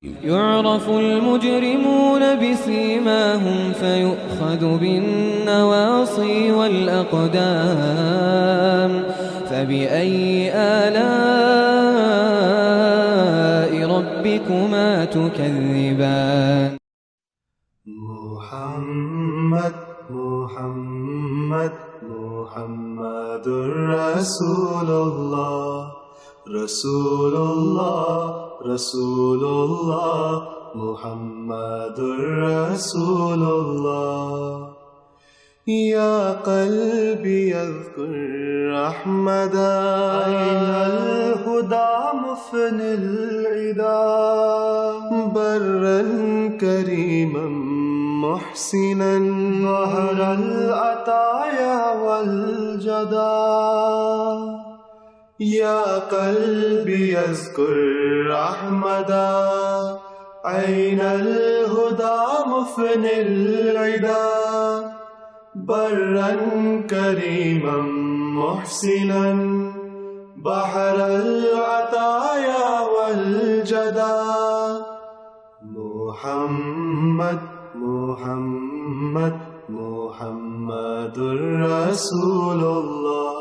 يعرف المجرمون بسيماهم فيؤخذ بالنواصي والأقدام فبأي آلاء ربكما تكذبان. محمد محمد محمد رسول الله رسول الله رسول الله محمد رسول الله. يا قلبي يذكر أحمدا أين الهدى مفني العدا برا كريما محسنا ظهر العطايا والجدا. يا قلبي يذكر أحمدا أين الهدى مفني العدا برا كريما محسنا بحر العطايا والجدا. محمد محمد محمد رسول الله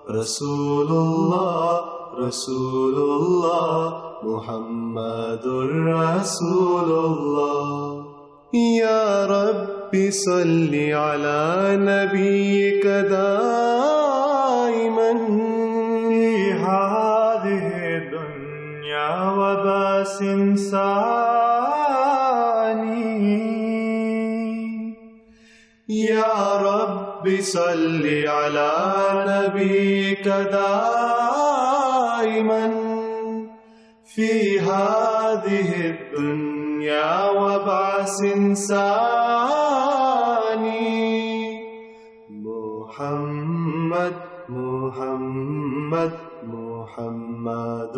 رسول الله رسول الله محمد رسول الله. يا رب صل على نبيك دائما في هذه الدنيا وباس ثاني. يا رب صل على نبيك دائما في هذه الدنيا وبعث ثاني. محمد محمد محمد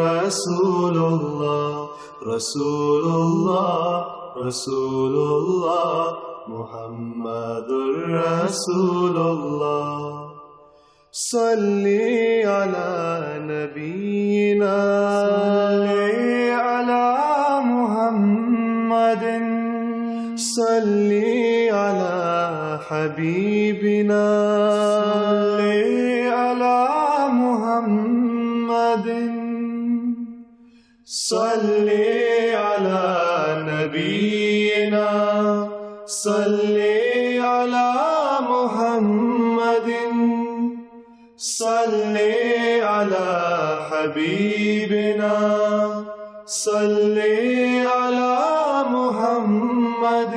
رسول الله رسول الله رسول الله محمد رسول الله. صلي على نبينا صلي على محمد صلي على حبيبنا صلي على محمد صلي على نبينا صلي على محمد صلي على حبيبنا صلي على محمد.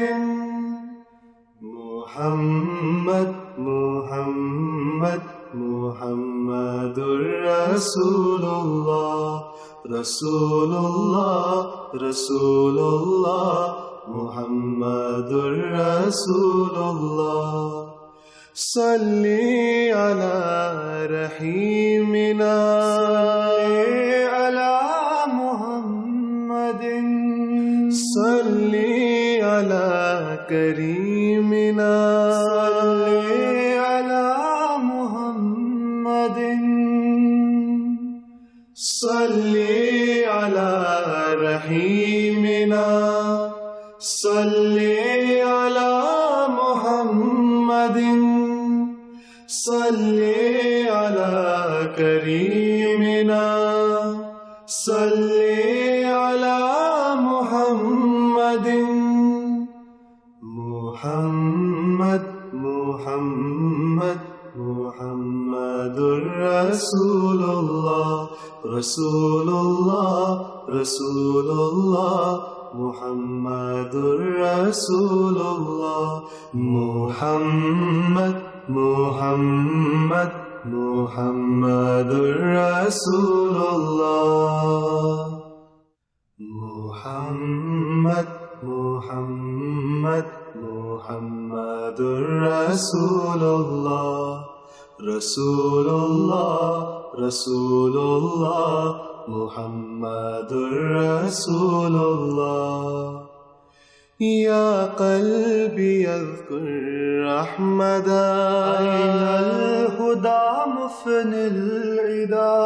محمد محمد محمد رسول الله رسول الله رسول الله محمد رسول الله. صلي على رحيمنا صلي على محمد صلي على كريمنا صلي على محمد صلي على رحيمنا صلي على محمد صلي على كريمنا صلي على محمد. محمد محمد محمد رسول الله رسول الله رسول الله محمد رسول الله. محمد محمد محمد رسول الله. محمد محمد محمد رسول الله رسول الله رسول الله محمد رسول الله. يا قلبي يذكر أحمدا أين الهدى مفني العدا